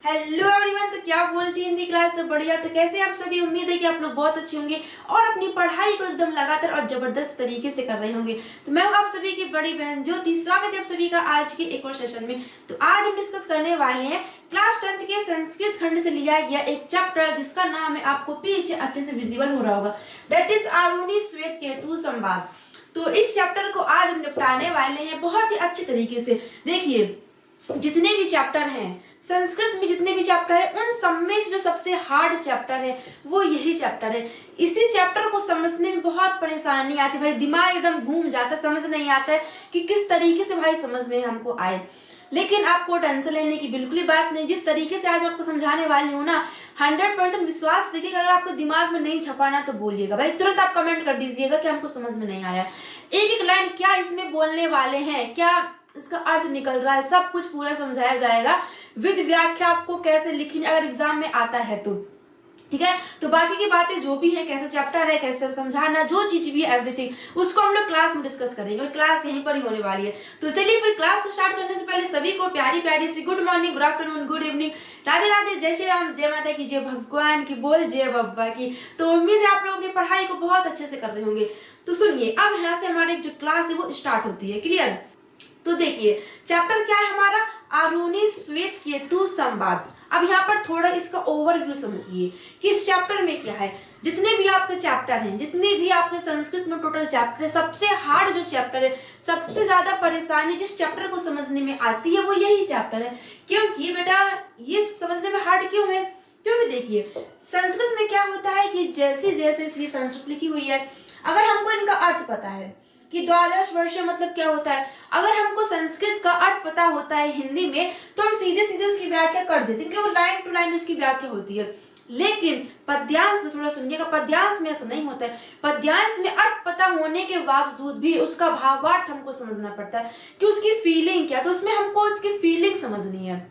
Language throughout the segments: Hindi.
Hello everyone. तो क्या बोलती है हिंदी क्लास से बढ़िया। तो कैसे आप सभी, उम्मीद है कि आप लोग बहुत अच्छे होंगे और अपनी पढ़ाई को एकदम लगातार और जबरदस्त तरीके से कर रहे होंगे। तो मैं हूं आप सभी की बड़ी बहन ज्योति। स्वागत है आप सभी का आज के एक और सेशन में। तो आज हम डिस्कस करने वाले हैं क्लास 10th के संस्कृत खंड से लिया गया एक चैप्टर जिसका नाम है, आपको पीछे अच्छे से विजिबल हो रहा होगा, दैट इज आरुणि श्वेत केतु संवाद। तो इस चैप्टर को आज हम निपटाने वाले हैं बहुत ही अच्छे तरीके से। देखिए, जितने भी चैप्टर हैं संस्कृत में, जितने भी चैप्टर है उन सब में से जो सबसे हार्ड चैप्टर है वो यही चैप्टर है। इसी चैप्टर को समझने में बहुत परेशानी आती है भाई, दिमाग एकदम घूम जाता है, समझ नहीं आता है कि किस तरीके से भाई समझ में हमको आए। लेकिन आपको टेंशन लेने की बिल्कुल ही बात नहीं। जिस तरीके से आज मैं आपको समझाने वाली हूँ ना, 100% विश्वास रखिएगा। अगर आपको दिमाग में नहीं छपाना तो बोलिएगा भाई, तुरंत आप कमेंट कर दीजिएगा कि हमको समझ में नहीं आया। एक एक लाइन क्या इसमें बोलने वाले हैं, क्या इसका अर्थ निकल रहा है, सब कुछ पूरा समझाया जाएगा विद व्याख्या, आपको कैसे लिखनी अगर एग्जाम में आता है तो। ठीक है, तो बाकी की बातें जो भी है, कैसे चैप्टर है, कैसे समझाना, जो चीज भी है एवरीथिंग, उसको हम लोग क्लास में डिस्कस करेंगे और क्लास यहीं पर ही होने वाली है। तो चलिए फिर क्लास को स्टार्ट करने से पहले सभी को प्यारी प्यारी सी good morning, good afternoon, good evening, Radhe Radhe, जय श्री राम, जय माता की, जय भगवान की, बोल जय बब्बा की। तो उम्मीद है आप लोग अपनी पढ़ाई को बहुत अच्छे से कर रहे होंगे। तो सुनिए, अब यहाँ से हमारी जो क्लास है वो स्टार्ट होती है। क्लियर? तो देखिए चैप्टर क्या है हमारा, आरुणि श्वेत केतु संवाद। अब यहाँ पर थोड़ा इसका ओवरव्यू समझिए कि इस चैप्टर में क्या है। जितने भी आपके चैप्टर हैं, जितने भी आपके संस्कृत में टोटल चैप्टर है, सबसे हार्ड जो चैप्टर है, सबसे ज्यादा परेशानी जिस चैप्टर को समझने में आती है वो यही चैप्टर है। क्योंकि बेटा ये समझने में हार्ड क्यों है? क्योंकि देखिए संस्कृत में क्या होता है कि जैसे जैसे इसलिए संस्कृत लिखी हुई है, अगर हमको इनका अर्थ पता है कि द्वादश वर्ष मतलब क्या होता है, अगर हमको संस्कृत का अर्थ पता होता है हिंदी में, तो हम सीधे सीधे उसकी व्याख्या कर देते हैं, वो लाइन टू लाइन उसकी व्याख्या होती है। लेकिन पद्यांश में थोड़ा सुनिएगा, पद्यांश में ऐसा नहीं होता है। पद्यांश में अर्थ पता होने के बावजूद भी उसका भावार्थ हमको समझना पड़ता है कि उसकी फीलिंग क्या, तो उसमें हमको उसकी फीलिंग समझनी है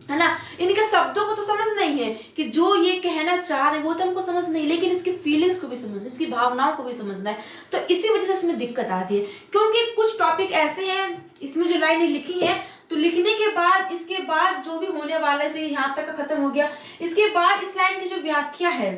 ना। इनके शब्दों को तो समझ नहीं है कि जो ये कहना चाह रहे हैं वो तो हमको समझ नहीं, लेकिन इसकी फीलिंग्स को भी समझना, इसकी भावनाओं को भी समझना है। तो इसी वजह से इसमें दिक्कत आती है, क्योंकि कुछ टॉपिक ऐसे हैं इसमें जो लाइनें लिखी है, तो लिखने के बाद इसके बाद जो भी होने वाला है, यहाँ तक का खत्म हो गया, इसके बाद इस लाइन की जो व्याख्या है,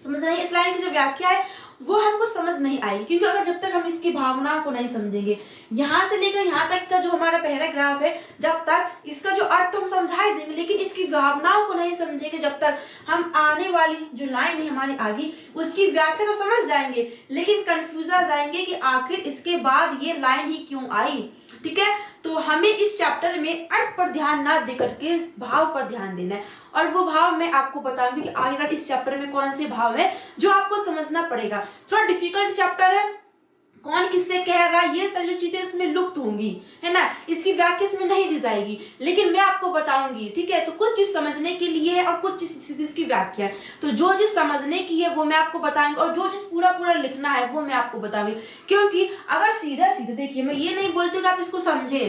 समझ रहे हैं, इस लाइन की जो व्याख्या है वो हमको समझ नहीं आई। क्योंकि अगर जब तक हम इसकी भावनाओं को नहीं समझेंगे, यहाँ से लेकर यहाँ तक का जो हमारा पहला ग्राफ है, जब तक इसका जो अर्थ हम समझा देंगे लेकिन इसकी भावनाओं को नहीं समझेंगे, जब तक हम आने वाली जो लाइन है हमारी आगे, उसकी व्याख्या तो समझ जाएंगे लेकिन कंफ्यूज आ जाएंगे कि आखिर इसके बाद ये लाइन ही क्यों आई। ठीक है, तो हमें इस चैप्टर में अर्थ पर ध्यान ना देकर के भाव पर ध्यान देना है, और वो भाव मैं आपको बताऊंगी कि आगे इस चैप्टर में कौन से भाव है जो आपको समझना पड़ेगा। थोड़ा डिफिकल्ट चैप्टर है, कौन किससे कह रहा है, ये सारी चीजें इसमें लुप्त होंगी, है ना, इसकी व्याख्या इसमें नहीं दी जाएगी, लेकिन मैं आपको बताऊंगी। ठीक है, तो कुछ चीज समझने के लिए है और कुछ चीज इसकी व्याख्या है। तो जो चीज समझने की है वो मैं आपको बताऊंगी, और जो चीज पूरा पूरा लिखना है वो मैं आपको बताऊंगी। क्योंकि अगर सीधा सीधा देखिए, मैं ये नहीं बोलती कि आप इसको समझे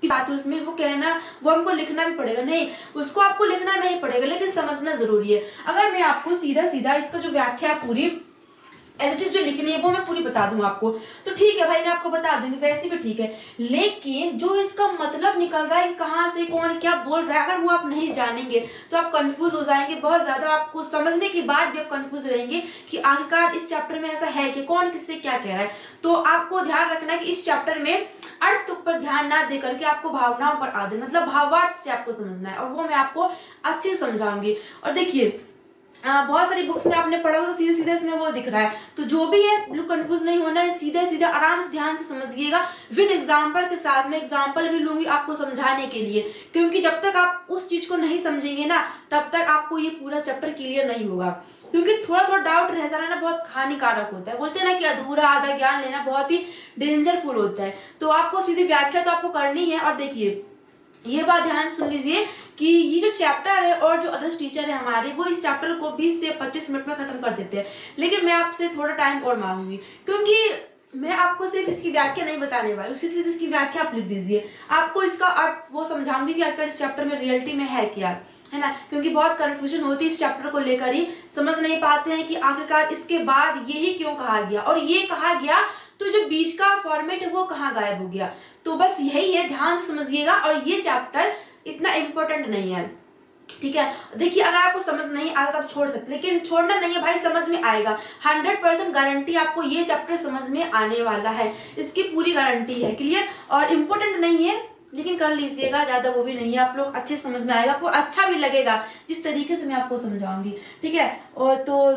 कि बात उसमें वो कहना, वो हमको लिखना भी पड़ेगा, नहीं, उसको आपको लिखना नहीं पड़ेगा, लेकिन समझना जरूरी है। अगर मैं आपको सीधा सीधा इसका जो व्याख्या पूरी एज इट इज जो लिखनी है वो मैं पूरी बता दूं आपको, तो ठीक है भाई, मैं आपको बता दूंगी, वैसे भी ठीक है। लेकिन जो इसका मतलब निकल रहा है, कहाँ से कौन क्या बोल रहा है, अगर वो आप नहीं जानेंगे तो आप कंफ्यूज हो जाएंगे बहुत ज्यादा। आपको समझने के बाद भी आप कंफ्यूज रहेंगे कि आखिरकार इस चैप्टर में ऐसा है कि कौन किससे क्या कह रहा है। तो आपको ध्यान रखना है कि इस चैप्टर में अर्थ पर ध्यान ना दे करके आपको भावनाओं पर आदि मतलब भावार्थ से आपको समझना है, और वो मैं आपको अच्छे से समझाऊंगी। और देखिए बहुत सारी बुक्स में आपने पढ़ा हो तो सीधे सीधे इसमें वो दिख रहा है, तो जो भी है कंफ्यूज नहीं होना है, सीधे सीधे आराम से ध्यान से समझिएगा विद एग्जाम्पल के साथ। मैं एग्जाम्पल भी लूंगी आपको समझाने के लिए, क्योंकि जब तक आप उस चीज को नहीं समझेंगे ना, तब तक आपको ये पूरा चैप्टर क्लियर नहीं होगा। क्योंकि थोड़ा थोड़ा डाउट रह जाना ना बहुत हानिकारक होता है। बोलते हैं ना कि अधूरा आधा ज्ञान लेना बहुत ही डेंजरफुल होता है। तो आपको सीधी व्याख्या तो आपको करनी है। और देखिए ये बात ध्यान सुन लीजिए कि ये जो चैप्टर है और जो अदर्स टीचर है हमारे, वो इस चैप्टर को 20 से 25 मिनट में खत्म कर देते हैं, लेकिन मैं आपसे थोड़ा टाइम और मांगूंगी, क्योंकि मैं आपको सिर्फ इसकी व्याख्या नहीं बताने वाली, उसी से इसकी व्याख्या आप लिख दीजिए। आपको इसका अर्थ वो समझाऊंगी कि आखिर इस चैप्टर में रियलिटी में है क्या, है ना, क्योंकि बहुत कंफ्यूजन होती है इस चैप्टर को लेकर ही, समझ नहीं पाते हैं कि आखिरकार इसके बाद ये ही क्यों कहा गया, और ये कहा गया तो जो बीच का फॉर्मेट है वो कहाँ गायब हो गया। तो बस यही है, ध्यान से समझिएगा। और ये चैप्टर इतना इम्पोर्टेंट नहीं है, ठीक है। देखिए अगर आपको समझ नहीं आया तो आप छोड़ सकते, लेकिन छोड़ना नहीं है भाई, समझ में आएगा। 100% गारंटी आपको ये चैप्टर समझ में आने वाला है, इसकी पूरी गारंटी है। क्लियर। और इम्पोर्टेंट नहीं है लेकिन कर लीजिएगा, ज्यादा वो भी नहीं है, आप लोग अच्छे समझ में आएगा, आपको अच्छा भी लगेगा जिस तरीके से मैं आपको समझाऊंगी। ठीक है। और तो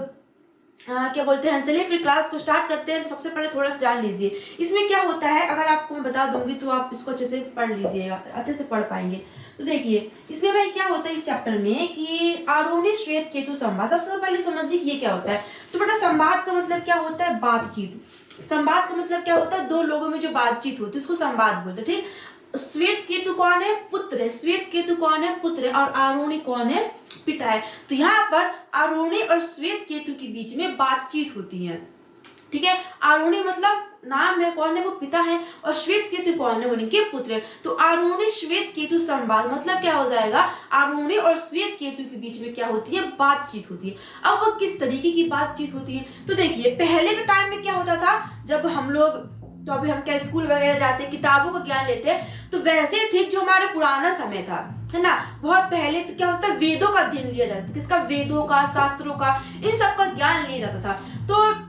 क्या बोलते हैं, चलिए फिर क्लास को स्टार्ट करते हैं। तो सबसे पहले थोड़ा सा जान लीजिए इसमें क्या होता है। अगर आपको मैं बता दूंगी तो आप इसको अच्छे से पढ़ लीजिएगा, अच्छे से पढ़ पाएंगे। तो देखिए इसमें भाई क्या होता है इस चैप्टर में कि आरोही श्वेत केतु संवाद। सबसे पहले समझिए कि ये क्या होता है। तो बेटा संवाद का मतलब क्या होता है, बातचीत। संवाद का मतलब क्या होता है, दो लोगों में जो बातचीत होती है उसको संवाद बोलते हैं। ठीक। श्वेत केतु कौन है, पुत्र है। श्वेत केतु कौन है, पुत्र है। और आरोही कौन है, पिता है। तो यहाँ पर आरोही और श्वेत केतु के बीच में बातचीत होती है। ठीक है। आरोही मतलब नाम है, कौन है, वो पिता है। और श्वेत केतु कौन है, उनके पुत्र है। तो आरोही श्वेत केतु संवाद मतलब क्या हो जाएगा, आरोही और श्वेत केतु के बीच में क्या होती है, बातचीत होती है। अब वो किस तरीके की बातचीत होती है, तो देखिए पहले के टाइम में क्या होता था, जब हम लोग, तो अभी हम क्या स्कूल वगैरह जाते हैं, किताबों का ज्ञान लेते हैं, तो वैसे ठीक जो हमारा पुराना समय था, है ना, बहुत पहले तो क्या होता है, वेदों का अध्ययन लिया जाता था। किसका, वेदों का, शास्त्रों का, इन सब का ज्ञान लिया जाता था। तो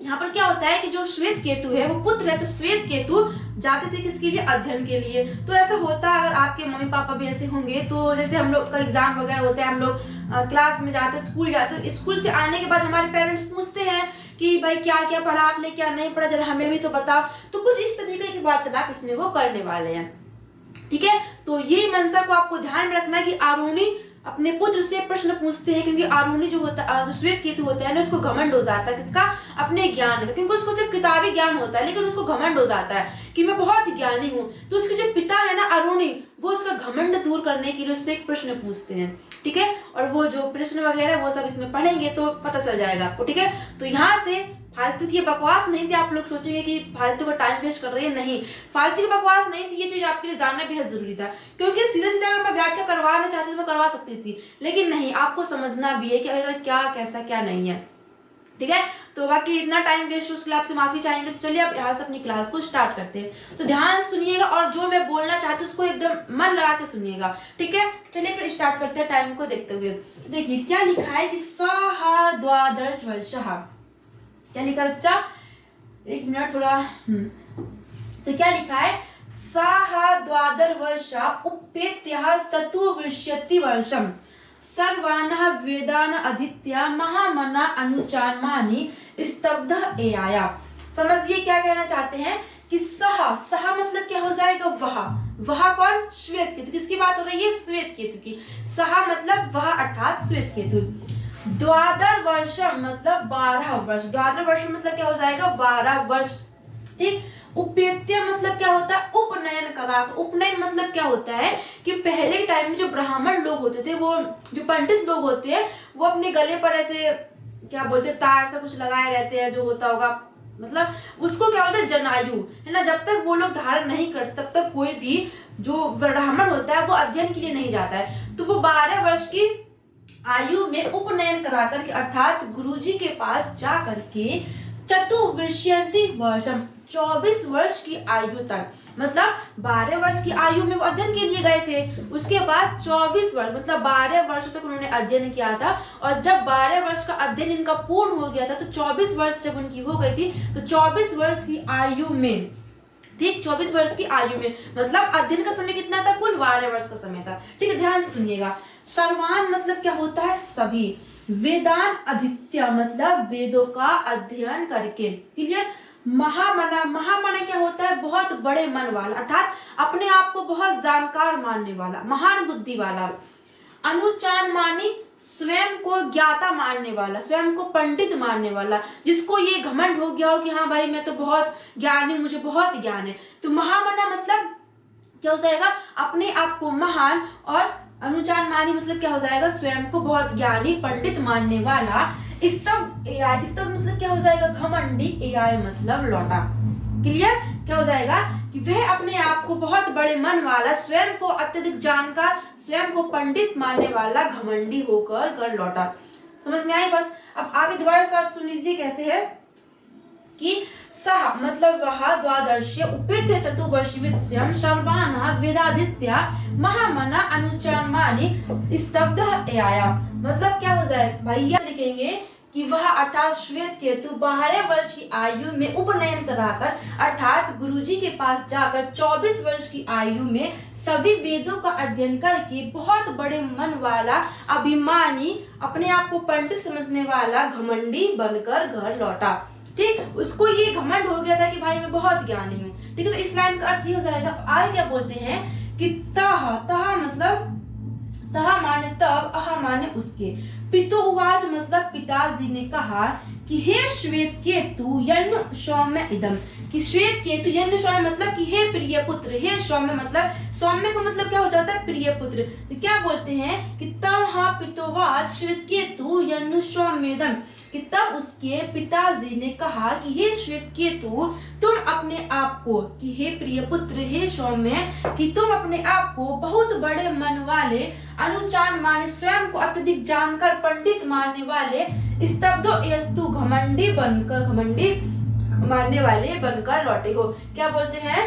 यहाँ पर क्या होता है कि जो श्वेत केतु है वो पुत्र है, तो श्वेत केतु जाते थे किसके लिए, अध्ययन के लिए। तो ऐसा होता है, अगर आपके मम्मी पापा भी ऐसे होंगे, तो जैसे हम लोग का एग्जाम वगैरह होता है, हम लोग क्लास में जाते, स्कूल जाते, स्कूल से आने के बाद हमारे पेरेंट्स पूछते हैं कि भाई क्या क्या पढ़ा आपने, क्या नहीं पढ़ा, जरा हमें भी तो बताओ। तो कुछ इस तरीके की वार्तालाप इसमें वो करने वाले हैं। ठीक है। तो ये मंशा को आपको ध्यान रखना है कि आरोही अपने पुत्र से प्रश्न पूछते हैं, क्योंकि आरोही जो होता है, जो श्वेत केतु होता है ना, उसको घमंड हो जाता है किसका, अपने ज्ञान का, क्योंकि उसको सिर्फ किताबी ज्ञान होता है, लेकिन उसको घमंड हो जाता है कि मैं बहुत ज्ञानी हूँ। तो उसके जो पिता है ना आरोही, वो उसका घमंड दूर करने के लिए उससे एक प्रश्न पूछते हैं। ठीक है। और वो जो प्रश्न वगैरह वो सब इसमें पढ़ेंगे तो पता चल जाएगा आपको। ठीक है। तो यहाँ से फालतू की बकवास नहीं थी, आप लोग सोचेंगे कि फालतू का टाइम वेस्ट कर रही है, नहीं, फालतू की बकवास नहीं थी, ये चीज आपके लिए जानना बेहद जरूरी था। क्योंकि सीधे सीधे अगर मैं व्याख्या करवाना चाहती तो मैं करवा सकती थी, लेकिन नहीं, आपको समझना भी है कि अगर क्या कैसा क्या नहीं है। ठीक है। तो बाकी इतना टाइम वेस्ट उसके लिए आपसे माफी चाहेंगे। तो चलिए आप यहाँ से अपनी क्लास को स्टार्ट करते हैं। तो ध्यान सुनिएगा और जो मैं बोलना चाहती हूँ उसको एकदम मन लगा के सुनिएगा। ठीक है। चलिए फिर स्टार्ट करते हैं टाइम को देखते हुए। देखिए क्या लिखा है कि सहा द्वादश वर्षः, क्या लिखा बच्चा, एक मिनट थोड़ा, तो क्या लिखा है, सहा द्वादश वर्ष उपेत्य चतुर्विंशति वर्षम सर्वान् वेदान् अधीत्य महामना अनुचान्मानि स्तब्ध एआया। समझिए क्या कहना चाहते हैं कि सहा, सहा मतलब क्या हो जाएगा, वह कौन, श्वेत केतु। किसकी बात हो रही है, श्वेत केतु की। सहा मतलब वह अर्थात श्वेत केतु। द्वादश वर्ष मतलब 12 वर्ष, द्वादश वर्ष मतलब क्या हो जाएगा, 12 वर्ष। ठीक। उपेत्य मतलब क्या होता है, उपनयन करा। उपनयन मतलब क्या होता है कि पहले टाइम में जो ब्राह्मण लोग होते थे, वो जो पंडित लोग होते हैं, वो अपने गले पर ऐसे क्या बोलते हैं, तार सा कुछ लगाए रहते हैं, जो होता होगा, मतलब उसको क्या बोलते हैं, जनायु, है ना। जब तक वो लोग धारण नहीं करते तब तक कोई भी जो ब्राह्मण होता है वो अध्ययन के लिए नहीं जाता है। तो वो 12 वर्ष की आयु में उपनयन करा करके, अर्थात गुरुजी के पास जा करके चतुर्विंशति वर्षम, 24 वर्ष की आयु तक, मतलब 12 वर्ष की आयु में वो अध्ययन के लिए गए थे, उसके बाद 24 वर्ष मतलब 12 वर्ष तक उन्होंने अध्ययन किया था। और जब 12 वर्ष का अध्ययन इनका पूर्ण हो गया था, तो 24 वर्ष जब उनकी हो गई थी, तो 24 वर्ष की आयु में, ठीक, 24 वर्ष की आयु में, मतलब अध्ययन का समय कितना था, कुल 12 वर्ष का समय था। ठीक है, ध्यान सुनिएगा। सर्वान मतलब क्या होता है, सभी। वेदान अधीत्य मतलब वेदों का अध्ययन करके। क्लियर। महामना, महामना क्या होता है, बहुत बड़े मन वाला, अर्थात अपने आप को बहुत जानकार मानने वाला, महान बुद्धि वाला। अनुचान मानी, स्वयं को ज्ञाता मानने वाला, स्वयं को पंडित मानने वाला, जिसको ये घमंड हो गया हो कि हाँ भाई मैं तो बहुत ज्ञानी, मुझे बहुत ज्ञान है। तो महामना मतलब क्या हो जाएगा, अपने आप को महान, और अनुचान मानी मतलब क्या हो जाएगा, स्वयं को बहुत ज्ञानी पंडित मानने वाला। स्तब एआय, स्तब मतलब क्या हो जाएगा, घमंडी, एआय मतलब लौटा। क्लियर। क्या हो जाएगा कि वह अपने आप को बहुत बड़े मन वाला, स्वयं को अत्यधिक जानकार, स्वयं को पंडित मानने वाला घमंडी होकर घर लौटा। समझ में आई बात। अब आगे दोबारा बात सुन लीजिए कैसे है कि सह मतलब वह द्वादर्श्य उपेत्य चतुर्वर्षीवित्स्यं सर्वान् वेदादित्या महामना अनुचामानि स्तब्ध आया। मतलब क्या हो जाए भैया, लिखेंगे कि वह अर्थात श्वेत केतु 12 वर्ष की आयु में उपनयन कराकर अर्थात गुरुजी के पास जाकर 24 वर्ष की आयु में सभी वेदों का अध्ययन करके बहुत बड़े मन वाला अभिमानी, अपने आप को पंडित समझने वाला घमंडी बनकर घर लौटा। ठीक, उसको ये घमंड हो गया था कि भाई मैं बहुत ज्ञानी हूँ। ठीक है, तो इस लाइन का अर्थ ये हो जाएगा। आगे क्या बोलते हैं कि तह तह मतलब तह माने तब, अह माने उसके। पितुवाच मतलब पिताजी ने कहा कि हे श्वेत केतु यन्न सौम्य इदम, कि श्वेत केतु यन्न सौम्य मतलब कि हे प्रिय पुत्र, हे सौम्य मतलब सौम्य का मतलब क्या हो जाता है प्रिय पुत्र। तो क्या बोलते हैं कि तब हाँ पितुवाच श्वेत केतु यन्न सौम्यदम, कि तब उसके पिताजी ने कहा कि हे श्वेत केतु तुम अपने आप को, कि हे प्रिय पुत्र हे सौम्य, कि तुम अपने आप को बहुत बड़े मन वाले, अनुचान माने स्वयं को अत्यधिक जानकर पंडित मानने वाले, स्तब्धो यस्तु घमंडी बनकर, घमंडी मानने वाले बनकर लौटे हो। क्या बोलते हैं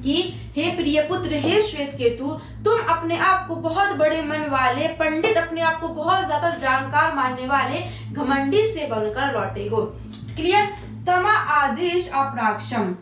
कि हे प्रिय पुत्र हे श्वेत केतु तुम अपने आप को बहुत बड़े मन वाले पंडित, अपने आप को बहुत ज्यादा जानकार मानने वाले घमंडी से बनकर लौटे हो। क्लियर। तमा आदेश अप्राक्षम,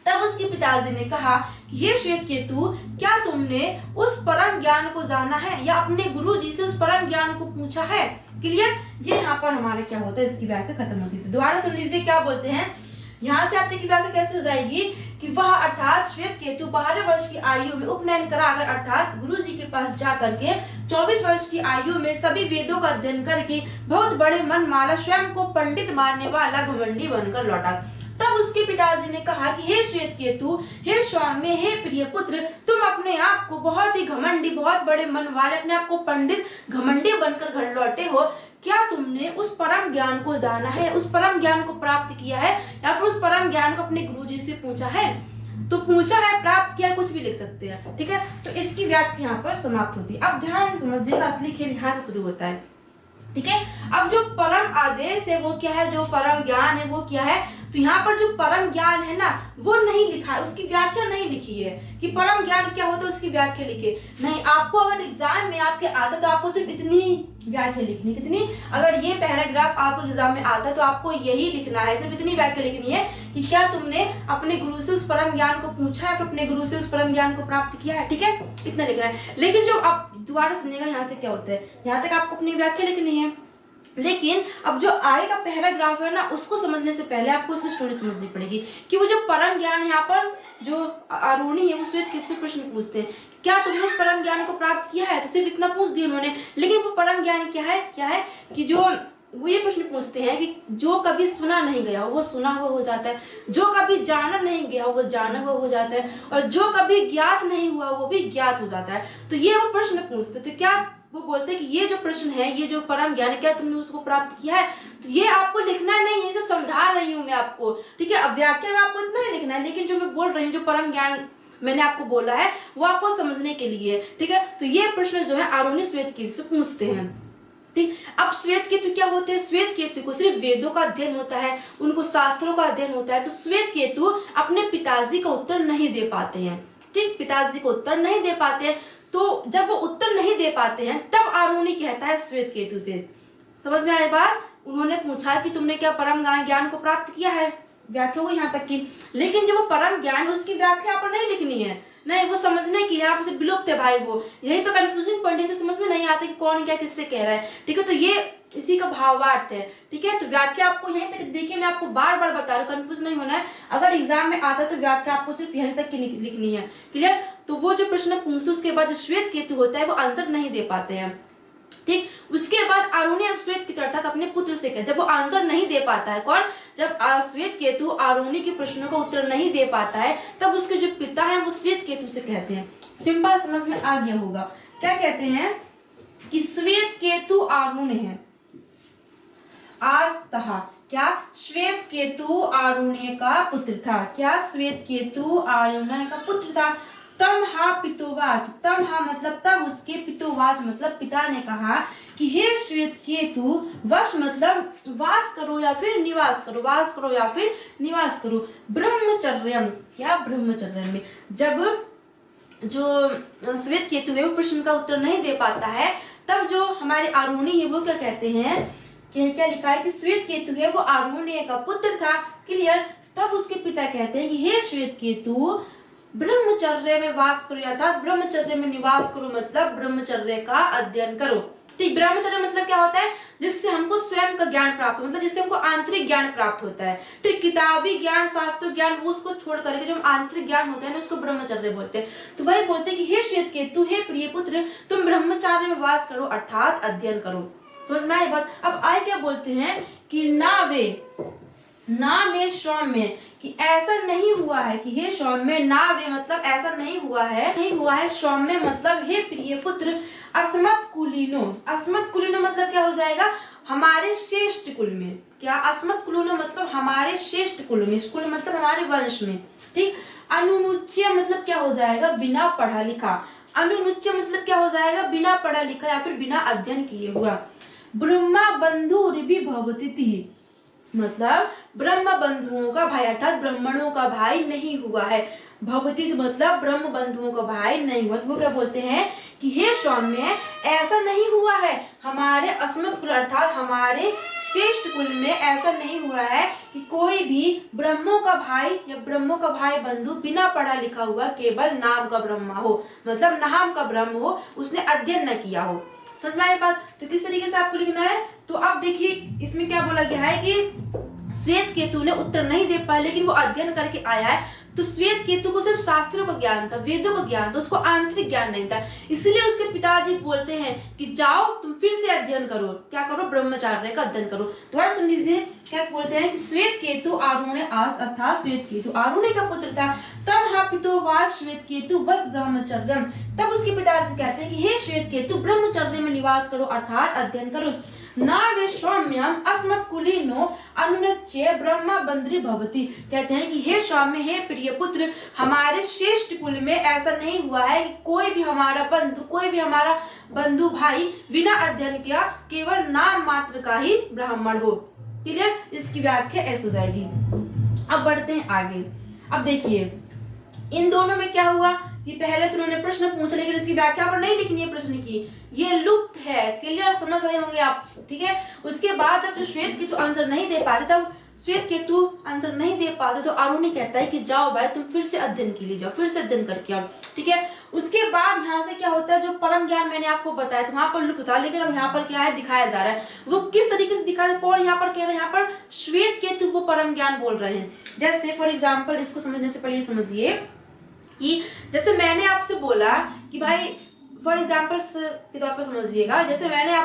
तब उसके पिताजी ने कहा कि हे श्वेत केतु क्या तुमने उस परम ज्ञान को जाना है या अपने गुरु जी से उस परम ज्ञान को पूछा है। क्लियर। ये यहाँ पर हमारे क्या होता है, इसकी व्याख्या खत्म होती है। दोबारा सुन लीजिए क्या बोलते हैं। यहाँ से आप देखिए व्याख्या कैसे हो जाएगी कि वह अर्थात श्वेत केतु 12 वर्ष की आयु में उपनयन कराकर अर्थात गुरु जी के पास जा करके 24 वर्ष की आयु में सभी वेदों का अध्ययन करके बहुत बड़े मन माला, स्वयं को पंडित मानने वाला घमंडी बनकर लौटा। तब उसके पिताजी ने कहा कि हे श्वेत केतु हे स्वामी हे प्रिय पुत्र तुम अपने आप को बहुत ही घमंडी, बहुत बड़े मन वाले, अपने आप को पंडित घमंडी बनकर घर लौटे हो। क्या तुमने उस परम ज्ञान को जाना है, उस परम ज्ञान को प्राप्त किया है या फिर उस परम ज्ञान को अपने गुरुजी से पूछा है। तो पूछा है, प्राप्त किया, कुछ भी लिख सकते हैं। ठीक है, तो इसकी व्याख्या यहाँ पर समाप्त होती है। अब ध्यान से समझिएगा, असली खेल यहाँ से शुरू होता है। ठीक है, अब जो परम आदेश है वो क्या है, जो परम ज्ञान है वो क्या है। तो यहाँ पर जो परम ज्ञान है ना वो नहीं लिखा है, उसकी व्याख्या नहीं लिखी है कि परम ज्ञान क्या होता है, उसकी व्याख्या लिखे नहीं। आपको अगर एग्जाम में आपके आता तो आपको सिर्फ इतनी व्याख्या लिखनी, कितनी, अगर ये पैराग्राफ आपको एग्जाम में आता तो आपको यही लिखना है, सिर्फ इतनी व्याख्या लिखनी है कि क्या तुमने अपने गुरु से उस परम ज्ञान को पूछा है, फिर अपने गुरु से उस परम ज्ञान को प्राप्त किया है। ठीक है, इतना लिखना है। लेकिन जो आप दोबारा सुनिएगा यहाँ से क्या होता है, यहाँ तक आपको अपनी व्याख्या लिखनी है, लेकिन अब जो आगे का पैराग्राफ है ना उसको समझने से पहले आपको उसकी स्टोरी समझनी पड़ेगी कि वो जो परम ज्ञान यहाँ पर जो आरुणी है वो श्वेत केतु से प्रश्न पूछते हैं, क्या तुमने उस परम ज्ञान को प्राप्त किया है। तो सिर्फ इतना पूछ दिया उन्होंने, लेकिन वो परम ज्ञान क्या है कि जो वो ये प्रश्न पूछते हैं कि जो कभी सुना नहीं गया वो सुना हुआ हो जाता है, जो कभी जाना नहीं गया वो जाना हुआ हो जाता है, और जो कभी ज्ञात नहीं हुआ वो भी ज्ञात हो जाता है। तो ये वो प्रश्न पूछते, तो क्या वो बोलते हैं कि ये जो प्रश्न है, ये जो परम ज्ञान है, क्या तुमने उसको प्राप्त किया है। तो ये आपको लिखना नहीं है, सब समझा रही हूँ मैं आपको। ठीक है, अब व्याख्या में आपको इतना ही लिखना है, लेकिन जो मैं बोल रही हूँ, जो परम ज्ञान मैंने आपको बोला है वो आपको समझने के लिए। ठीक है, तो ये प्रश्न जो है आरुणी श्वेत केतु से पूछते हैं। ठीक, अब श्वेत केतु क्या होते हैं, श्वेत केतु को सिर्फ वेदों का अध्ययन होता है, उनको शास्त्रों का अध्ययन होता है। तो श्वेत केतु अपने पिताजी का उत्तर नहीं दे पाते हैं। ठीक, पिताजी को उत्तर नहीं दे पाते हैं। तो जब वो उत्तर नहीं दे पाते हैं तब आरुणी कहता है श्वेत केतु से, समझ में आए बात। उन्होंने पूछा कि तुमने क्या परम ज्ञान को प्राप्त किया है, व्याख्या हुई यहाँ तक की, लेकिन जो वो परम ज्ञान उसकी व्याख्या पर नहीं लिखनी है, नहीं, वो समझने की है, आप उसे विलुप्त है भाई। वो यही तो कंफ्यूजिंग पॉइंट है, तो समझ में नहीं आता कि कौन क्या किससे कह रहा है। ठीक है, तो ये इसी का भावार्थ है। ठीक है, तो व्याख्या आपको यहीं तक देखिए, मैं आपको बार बार बता रहा हूँ, कंफ्यूज नहीं होना है। अगर एग्जाम में आता तो व्याख्या आपको सिर्फ यहीं तक की लिखनी है। क्लियर। तो वो जो प्रश्न पूछते उसके बाद जो श्वेत केतु होता है वो आंसर नहीं दे पाते हैं। ठीक, उसके बाद आरुणी अब श्वेत केतु अर्थात अपने पुत्र से कहे, जब वो आंसर नहीं दे पाता है, कौन, जब श्वेत केतु आरुणी के प्रश्नों का उत्तर नहीं दे पाता है, तब उसके जो पिता है वो श्वेत केतु से कहते हैं। सिंपल, समझ में आ गया होगा। क्या कहते हैं कि श्वेत केतु आरुणी है आस्तः, क्या श्वेत केतु आरुण्य का पुत्र था, क्या श्वेत केतु आरुण्य का पुत्र था। तम हा पितुवाच, तम हा मतलब तब उसके, पितुवाच मतलब पिता ने कहा कि हे श्वेत केतु, वश मतलब वास करो या फिर निवास करो, वास करो या फिर निवास करो, ब्रह्मचर्यम, क्या ब्रह्मचर्य में। जब जो श्वेत केतु है वो प्रश्न का उत्तर नहीं दे पाता है, तब जो हमारे आरुणी है वो क्या कहते हैं, क्या लिखा है कि श्वेत केतु है वो आरुण्य का पुत्र था, क्लियर। तब उसके पिता कहते हैं कि हे श्वेत केतु, ब्रह्मचर्य में वास करो, अर्थात ब्रह्मचर्य में निवास करो, मतलब ब्रह्मचर्य का अध्ययन करो। ठीक, ब्रह्मचर्य मतलब क्या होता है, जिससे हमको स्वयं का ज्ञान प्राप्त हो, मतलब जिससे हमको आंतरिक ज्ञान प्राप्त होता है। ठीक, किताबी ज्ञान, शास्त्र ज्ञान, वो उसको छोड़ करके जो आंतरिक ज्ञान होता है ना, उसको ब्रह्मचर्य बोलते हैं। तो वही बोलते हैं कि हे श्वेत केतु, हे प्रिय पुत्र, तुम ब्रह्मचर्य में वास करो, अर्थात अध्ययन करो। समझ में आई बात। अब आए क्या बोलते हैं कि ना वे सौम्य, कि ऐसा नहीं हुआ है कि हे सौम्य, ना वे मतलब ऐसा नहीं हुआ है सौम्य मतलब हे प्रिय पुत्र, अस्मत् कुलीनो, अस्मत् कुलीनो मतलब क्या हो जाएगा, हमारे श्रेष्ठ कुल में। क्या, अस्मत् कुलीनो मतलब हमारे श्रेष्ठ कुल में, कुल मतलब हमारे वंश में। ठीक, अनुनुच्य मतलब क्या हो जाएगा, बिना पढ़ा लिखा, अनुनुच्य मतलब क्या हो जाएगा, बिना पढ़ा लिखा या फिर बिना अध्ययन किए हुआ। ब्रह्मा बंधु भवती, मतलब ब्रह्म बंधुओं का भाई, अर्थात ब्राह्मणों का भाई नहीं हुआ है। भवती मतलब ब्रह्म बंधुओं का भाई नहीं हुआ। तो वो क्या बोलते हैं कि हे सौम्य, ऐसा नहीं हुआ है हमारे अस्मत् कुल, अर्थात हमारे श्रेष्ठ कुल में ऐसा नहीं हुआ है कि कोई भी ब्रह्मों का भाई या ब्रह्मों का भाई बंधु बिना पढ़ा लिखा हुआ, केवल नाम का ब्रह्मा हो, मतलब नाम का ब्रह्म हो, उसने अध्ययन न किया हो। समझ में आई बात। तो किस तरीके से आपको लिखना है, तो अब देखिए इसमें क्या बोला गया है कि श्वेत केतु ने उत्तर नहीं दे पाया, लेकिन वो अध्ययन करके आया है। तो श्वेत केतु को सिर्फ शास्त्रों का ज्ञान था, वेदों का ज्ञान था, उसको आंतरिक ज्ञान नहीं था। इसलिए उसके पिताजी बोलते हैं कि जाओ तुम फिर से अध्ययन करो, क्या करो, ब्रह्मचार्य का अध्ययन करो। दोबारा सुन लीजिए, क्या बोलते हैं कि श्वेत केतु आरुण्य आस, अर्थात श्वेत केतु आरुण्य का पुत्र था। तब हा पितुवाच श्वेत केतु वस ब्रह्मचर्यम, तब उसके पिताजी कहते हैं कि हे श्वेत केतु, ब्रह्मचर्य में निवास करो, अर्थात अध्ययन करो। ना वे सौम्यम अस्मत् कुलीनो अनुनच्य ब्रह्मा बंद्री भवती, कहते हैं कि हे सौम्य, हे प्रिय पुत्र, हमारे श्रेष्ठ कुल में ऐसा नहीं हुआ है कि कोई भी हमारा बंधु भाई बिना अध्ययन किया केवल नाम मात्र का ही ब्राह्मण हो। क्लियर, इसकी व्याख्या ऐसे हो जाएगी। अब बढ़ते हैं आगे। अब देखिए इन दोनों में क्या हुआ कि पहले तो उन्होंने प्रश्न पूछा, लेकिन इसकी व्याख्या पर नहीं लिखनी है प्रश्न की, ये लुप्त है। क्लियर, समझ रहे होंगे आप। ठीक है, उसके बाद जब श्वेत केतु आंसर नहीं दे पाते, तब श्वेत केतु आंसर नहीं दे पाते तो आरुणि कहता है कि जाओ भाई तुम फिर से अध्ययन के लिए जाओ, फिर से अध्ययन करके आओ। ठीक है, उसके बाद यहाँ से क्या होता है, जो परम ज्ञान मैंने आपको बताया था वहां पर लुप्त था, लेकिन अब यहाँ पर क्या है, दिखाया जा रहा है। वो किस तरीके से दिखा रहा है, कौन यहाँ पर कह रहा है, यहाँ पर श्वेत केतु वो परम ज्ञान बोल रहे हैं। जैसे फॉर एग्जाम्पल, इसको समझने से पहले समझिए कि जैसे मैंने आपसे बोला कि भाई फॉर एग्जाम्पल के तौर पर समझिएगा, जैसे मैंने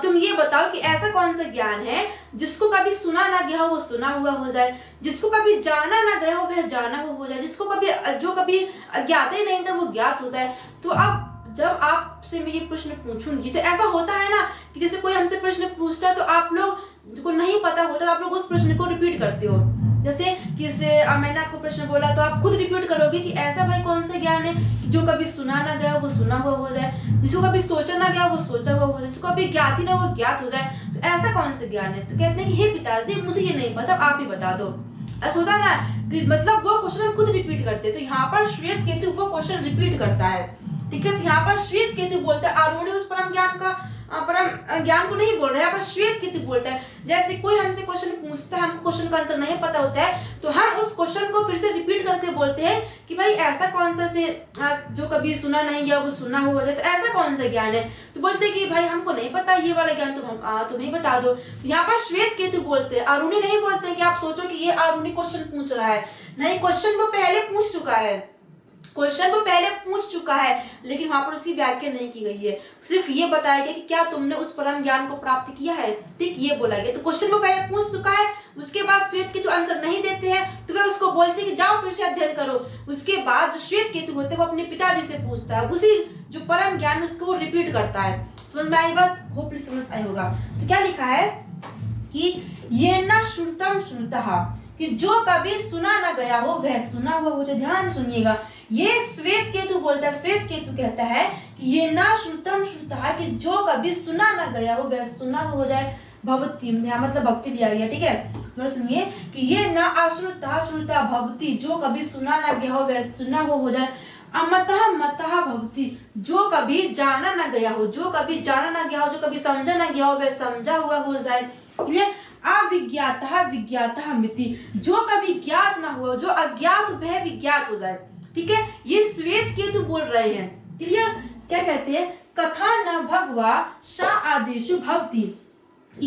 तुम ये बताओ कि ऐसा कौन सा ज्ञान है जिसको कभी सुना ना गया हो वो सुना हुआ हो जाए, जिसको कभी जाना ना गया हो वह जाना हुआ हो जाए, जिसको कभी जो कभी ज्ञात ही नहीं था वो ज्ञात हो जाए। तो अब जब आपसे मैं ये प्रश्न पूछूंगी तो ऐसा होता है ना कि जैसे कोई हमसे प्रश्न पूछता है तो आप लोग को नहीं पता होता तो आप लोग उस प्रश्न को रिपीट करते हो। जैसे मैंने आपको प्रश्न बोला तो आप खुद रिपीट करोगे कि ऐसा भाई कौन सा ज्ञान है कि जो कभी सुना ना गया वो सुना हुआ हो जाए, जिसको कभी सोचा ना गया वो सोचा हुआ हो जाए, जिसको कभी ज्ञात ही ना वो ज्ञात हो जाए। तो ऐसा कौन सा ज्ञान है? तो कहते हैं कि हे पिताजी मुझे ये नहीं पता, आप ही बता दो। ऐसा होता है ना कि मतलब वो क्वेश्चन हम खुद रिपीट करते हैं। तो यहाँ पर श्वेत केतु वो क्वेश्चन रिपीट करता है। ठीक है, तो यहाँ पर श्वेत केतु बोलता है, आरुणि उस परम ज्ञान को नहीं बोल रहा है, यहाँ पर श्वेत केतु बोलता है। जैसे कोई हमसे क्वेश्चन पूछता है, हमको क्वेश्चन का आंसर नहीं पता होता है, तो हम उस क्वेश्चन को फिर से रिपीट करके बोलते हैं कि भाई ऐसा कौन सा से जो कभी सुना नहीं गया वो सुना हुआ जाए, तो ऐसा कौन सा ज्ञान है? तो बोलते हैं कि भाई हमको नहीं पता ये वाला ज्ञान, तुम्हें बता दो। तो यहाँ पर श्वेत केतु बोलते हैं, आरुणि नहीं बोलते कि आप सोचो कि ये आरुणि क्वेश्चन पूछ रहा है। नहीं, क्वेश्चन को पहले पूछ चुका है, लेकिन वहां पर उसकी व्याख्या नहीं की गई है। सिर्फ ये बताया गया कि क्या तुमने उस परम ज्ञान को प्राप्त किया है। ठीक, ये बोला गया। तो क्वेश्चन को पहले पूछ चुका है, उसके बाद श्वेत केतु आंसर नहीं देते हैं तो वह उसको बोलते हैं कि जाओ फिर से अध्ययन करो। उसके बाद जो श्वेत केतु होते हैं वो अपने पिताजी से पूछता है, उसी जो परम ज्ञान उसको रिपीट करता है। समझ में आई बात? होपफुली समझ आई होगा। तो क्या लिखा है कि ये न श्रुतम श्रुतः, कि जो कभी सुना ना गया हो वह सुना हुआ हो जाए। ध्यान से सुनिएगा, ये श्वेत केतु बोलता है, श्वेत केतु कहता है कि ये ना श्रुतम श्रुता, कि जो कभी सुना ना गया हो वह सुना हो जाए। भवती यहाँ मतलब भक्ति दिया गया, ठीक है। तो सुनिए कि ये ना अश्रुता श्रुता भवती, जो कभी सुना ना गया हो वह सुना हो जाए। अमतः मतः भवती, जो कभी जाना ना गया हो, जो कभी जाना ना गया हो, जो कभी समझा ना गया हो वह समझा हुआ हो जाए। क्लियर। अविज्ञातः विज्ञातः मिति, जो कभी ज्ञात ना हुआ, जो अज्ञात वह विज्ञात हो जाए, ठीक है। ये श्वेत केतु बोल रहे हैं। क्लियर। क्या कहते हैं, कथा न भगवा सा आदेशु भवती,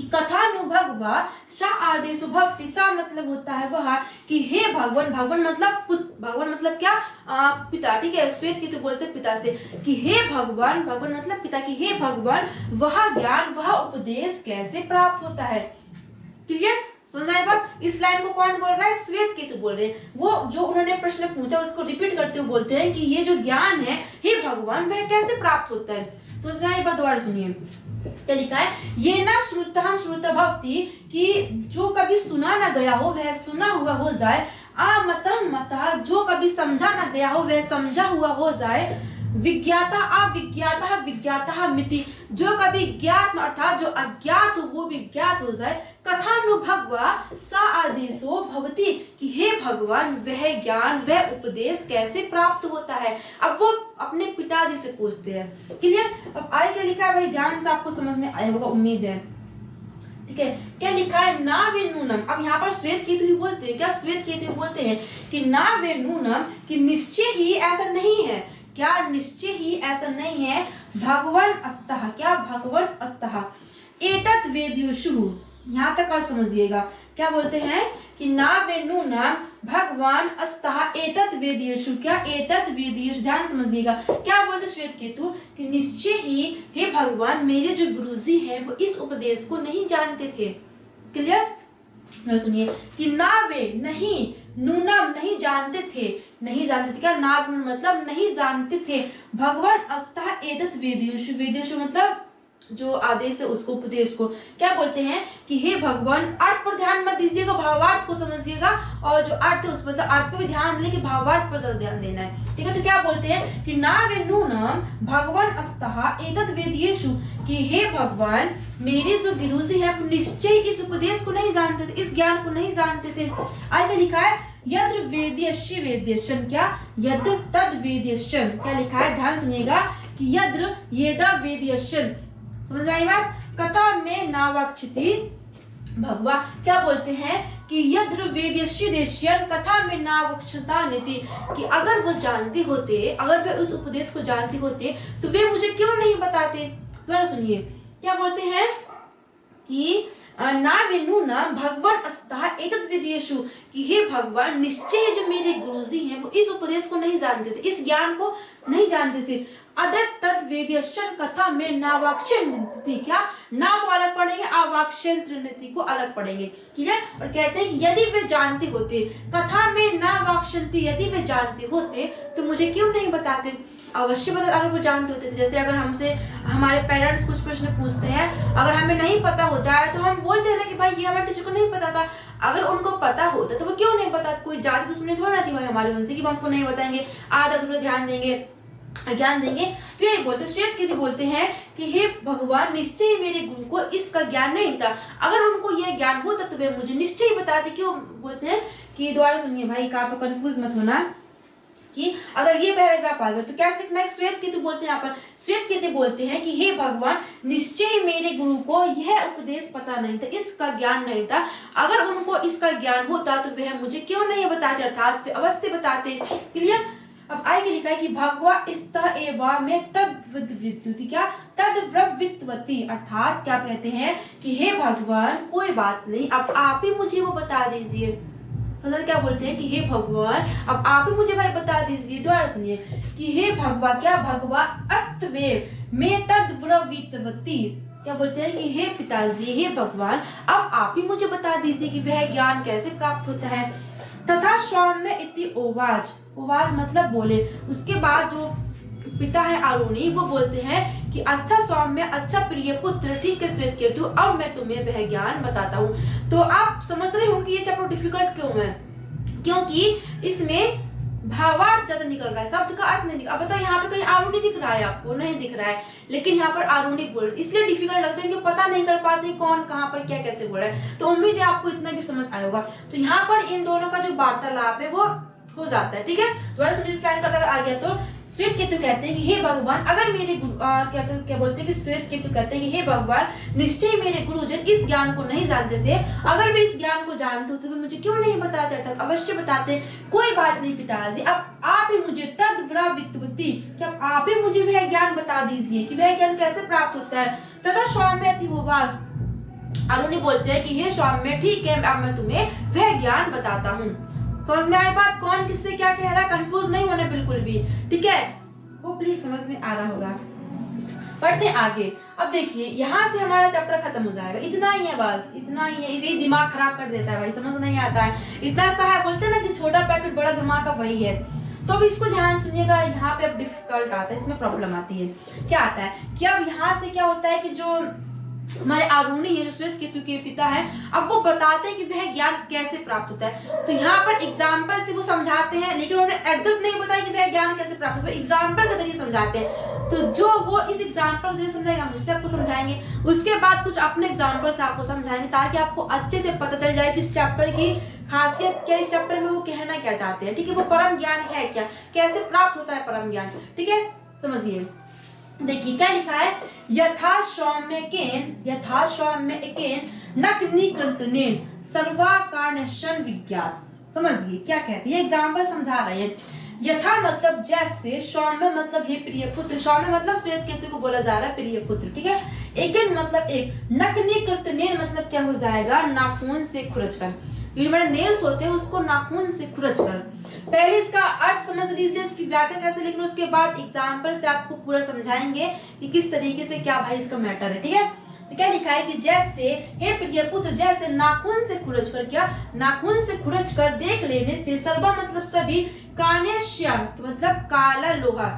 कथानुभगवा सा आदेशु भवती। सा मतलब होता है वह कि हे भगवान, भगवान मतलब भगवान मतलब क्या, पिता, ठीक है। श्वेत केतु बोलते पिता से कि हे भगवान, भगवान मतलब पिता, की हे भगवान वह ज्ञान वह उपदेश कैसे प्राप्त होता है। क्लियर, समझ में आई बात। इस लाइन को कौन बोल रहा है, श्वेत केतु बोल रहे हैं। वो जो उन्होंने प्रश्न पूछा उसको रिपीट करते हुए बोलते हैं कि ये जो ज्ञान है हे भगवान वह कैसे प्राप्त होता है। समझ में आई बात, दोबारा सुनिए क्या लिखा है, ये ना श्रुतम श्रुत भवती, कि जो कभी सुना ना गया हो वह सुना हुआ हो जाए। अमतः मतः, जो कभी समझा ना गया हो वह समझा हुआ हो जाए। विज्ञाता अविज्ञाता विज्ञाता मिति, जो कभी ज्ञात अर्थात जो अज्ञात हो वो विज्ञात हो जाए। कथानुभगवा सा आदेशो भवती, कि हे भगवान वह ज्ञान वह उपदेश कैसे प्राप्त होता है। अब वो अपने पिताजी से पूछते हैं। क्लियर। अब आगे क्या लिखा है भाई, ध्यान से आपको समझ में आया होगा, उम्मीद है, ठीक है। क्या लिखा है, ना वे नूनम। अब यहाँ पर श्वेत केतु ही बोलते हैं, क्या श्वेत केतु बोलते हैं कि ना वे नूनम, कि निश्चय ही ऐसा नहीं है, क्या निश्चय ही ऐसा नहीं है। भगवान अस्तः, क्या भगवान अस्तः एतत् वेद्युषु, यहाँ तक और समझिएगा। क्या बोलते हैं कि ना वेणुना भगवान अस्तः एतत् वेद्युषु, क्या एतत् वेद्युषु, ध्यान समझिएगा। क्या बोलते श्वेत केतु कि निश्चय ही हे भगवान मेरे जो गुरुजी हैं वो इस उपदेश को नहीं जानते थे। क्लियर। सुनिए कि ना वे नहीं, नूनम नहीं जानते थे, नहीं जानते थे, क्या ना मतलब नहीं जानते थे। भगवान अस्तः एतत् वेद्युषु, वेद्युषु मतलब जो आदेश है उसको, उपदेश को। क्या बोलते हैं कि हे भगवान, अर्थ पर ध्यान मत दीजिएगा, भावार्थ को समझिएगा, और जो अर्थ है उस मतलब अर्थ पे भी ध्यान दें कि भावार्थ पर ज्यादा ध्यान देना है, ठीक है। तो क्या बोलते हैं कि ना वे नूनम भगवान अस्तः एतत् वेद्येषु, कि हे भगवान मेरे जो गुरुजी है वो निश्चय इस उपदेश को नहीं जानते थे, इस ज्ञान को नहीं जानते थे। आगे लिखा है यद्र वेद्यस्य वेद्यशन, क्या यद्र तद वेद्यशन, क्या लिखा है ध्यान सुनिएगा कि यद्र येदा वेद्यशन, समझ में आई बात। कथा में नावक्षति भगवा, क्या बोलते हैं कि यद्र वेद्यस्य देश्यन कथा में नावक्षता नीति, कि अगर वो जानते होते, अगर वे उस उपदेश को जानते होते तो वे मुझे क्यों नहीं बताते। दोबारा सुनिए क्या बोलते हैं कि ना वेणुना भगवान अस्तः एतत् वेद्येषु, कि हे भगवान निश्चय जो मेरे गुरुजी हैं वो इस उपदेश को नहीं जानते थे, इस ज्ञान को नहीं जानते थे। अदत तद वेद्यशन कथा में नावाक्षंति, क्या ना को अलग पढ़ेंगे, अवाक्षंत्र नीति को अलग पढ़ेंगे, ठीक है। और कहते हैं कि यदि वे जानते होते, कथा में नावाक्षंति, यदि वे जानते होते तो मुझे क्यों नहीं बताते। अवश्य बता, अगर वो जानते होते थे, जैसे अगर हमसे हमारे पेरेंट्स कुछ प्रश्न पूछते हैं, अगर हमें नहीं पता होता है तो हम बोलते हैं ना कि भाई ये हमारे टीचर को नहीं पता था। अगर उनको पता होता तो वो क्यों नहीं पता, कोई जाति दुश्मनी थोड़ी ना थी भाई हमारे उनसे कि हमको नहीं बताएंगे, आधा अधूरा ध्यान देंगे, ज्ञान देंगे। तो ये बोलते श्वेत केतु बोलते हैं कि हे भगवान निश्चय मेरे गुरु को इसका ज्ञान नहीं था, अगर उनको यह ज्ञान होता तो वे मुझे निश्चय बताते। क्यों बोलते हैं कि दोबारा सुनिए भाई, आप कंफ्यूज मत होना कि अगर ये पैराग्राफ आ गया तो क्या लिखना है। श्वेत केतु बोलते हैं, यहाँ पर श्वेत केतु बोलते हैं कि हे भगवान निश्चय मेरे गुरु को यह उपदेश पता नहीं था, इसका ज्ञान नहीं था, अगर उनको इसका ज्ञान होता तो वह मुझे क्यों नहीं बताते, अर्थात वे अवश्य बताते। क्लियर। अब आगे लिखा है कि भगवा स्तः एवा में तद्विद्युति, क्या तद्विद्वती, अर्थात क्या कहते हैं कि हे भगवान कोई बात नहीं, अब आप ही मुझे वो बता दीजिए। तो क्या बोलते हैं कि हे भगवान अब आप ही मुझे भाई बता दीजिए। दोबारा सुनिए कि हे भगवा, क्या भगवा अस्तवे में तद्विद्वती, क्या बोलते हैं कि हे पिताजी हे भगवान अब आप ही मुझे बता दीजिए कि वह ज्ञान कैसे प्राप्त होता है। तथा सौम्य इति ओवाज, ओवाज मतलब बोले। उसके बाद जो पिता है अरुणी वो बोलते हैं कि अच्छा सौम्य, अच्छा प्रिय पुत्र, ठीक है श्वेत केतु, अब मैं तुम्हें वह ज्ञान बताता हूँ। तो आप समझ रहे होंगे ये चैप्टर डिफिकल्ट क्यों है, क्योंकि इसमें भावार्थ ज्यादा निकल रहा है, शब्द का अर्थ नहीं निकल। अब बताओ यहाँ पे कहीं आरुणी दिख रहा है आपको? नहीं दिख रहा है, लेकिन यहाँ पर आरुणी बोल रहे, इसलिए डिफिकल्ट लगता है क्योंकि पता नहीं कर पाते कौन कहाँ पर क्या कैसे बोल रहा है। तो उम्मीद है आपको इतना भी समझ आया होगा। तो यहाँ पर इन दोनों का जो वार्तालाप है वो हो जाता है, ठीक है। दोबारा सुनिए, स्लाइड करता आ गया। तो श्वेत केतु कहते हैं कि हे भगवान, अगर मेरे क्या बोलते हैं कि श्वेत केतु कहते हैं कि हे भगवान, निश्चय मेरे गुरुजन इस ज्ञान को नहीं जानते थे। अगर वे इस ज्ञान को जानते होते तो वे मुझे क्यों नहीं बताते, अर्थात अवश्य बताते। कोई बात नहीं पिताजी, अब आप ही मुझे तद्व्रवित्वति, क्या आप ही मुझे वह ज्ञान बता दीजिए कि वह ज्ञान कैसे प्राप्त होता है। तथा सौम्य थी वो बात। अरुणी बोलते हैं कि हे सौम्य, ठीक है, अब मैं तुम्हें वह ज्ञान बताता हूँ। समझ में आई बात? कौन किससे क्या कह रहा है, कंफ्यूज नहीं होना बिल्कुल भी, ठीक है। वो प्लीज समझ में आ रहा होगा। पढ़ते आगे। अब देखिए यहाँ से हमारा चैप्टर खत्म हो जाएगा, इतना ही है, बस इतना ही है। ये दिमाग खराब कर देता है भाई, समझ नहीं आता है। इतना सा है, बोलते हैं ना कि छोटा पैकेट बड़ा धमाका, वही है। तो अब इसको ध्यान सुनिएगा, यहाँ पे अब डिफिकल्ट आता है, इसमें प्रॉब्लम आती है। क्या आता है कि अब यहाँ से क्या होता है कि जो हमारे आरुणी है, जो श्वेत केतु के पिता हैं, अब वो बताते हैं कि वह ज्ञान कैसे प्राप्त होता है। तो यहाँ पर एग्जाम्पल से वो समझाते हैं, लेकिन उन्होंने एग्जैक्ट नहीं बताया कि वह ज्ञान कैसे प्राप्त होता है, एग्जाम्पल के जरिए समझाते हैं। तो जो वो इस एग्जाम्पल के जरिए समझाएंगे, हम उससे आपको समझाएंगे, उसके बाद कुछ अपने एग्जाम्पल से आपको समझाएंगे, ताकि आपको अच्छे से पता चल जाए कि इस चैप्टर की खासियत क्या, इस चैप्टर में वो कहना क्या चाहते हैं, ठीक है। वो परम ज्ञान है क्या, कैसे प्राप्त होता है परम ज्ञान, ठीक है। समझिए, देखिए क्या लिखा है, यथा सौम्य केन नखनीकृतनेन सर्वाकार्णशन विज्ञात। समझिए क्या कहते हैं, एग्जाम्पल समझा रहे हैं। यथा मतलब जैसे, सौम्य मतलब हे प्रिय पुत्र, सौम्य मतलब श्वेत केतु को बोला जा रहा है प्रिय पुत्र, ठीक है। एकेन मतलब एक, नखनीकृतनेन मतलब क्या हो जाएगा, नाखून से खुरच कर। ये हमारे नेल्स होते हैं उसको नाखून से खुरच कर। पहले इसका अर्थ समझ लीजिए, इसकी व्याख्या कैसे लिखना, उसके बाद एग्जाम्पल से आपको पूरा समझाएंगे कि किस तरीके से क्या भाई इसका मैटर है, ठीक है। तो क्या लिखा है कि जैसे हे प्रिय पुत्र, जैसे नाखून से खुरच कर, क्या नाखून से खुरच कर देख लेने से, सर्वा मतलब सभी, कान्यश्य मतलब काला लोहा,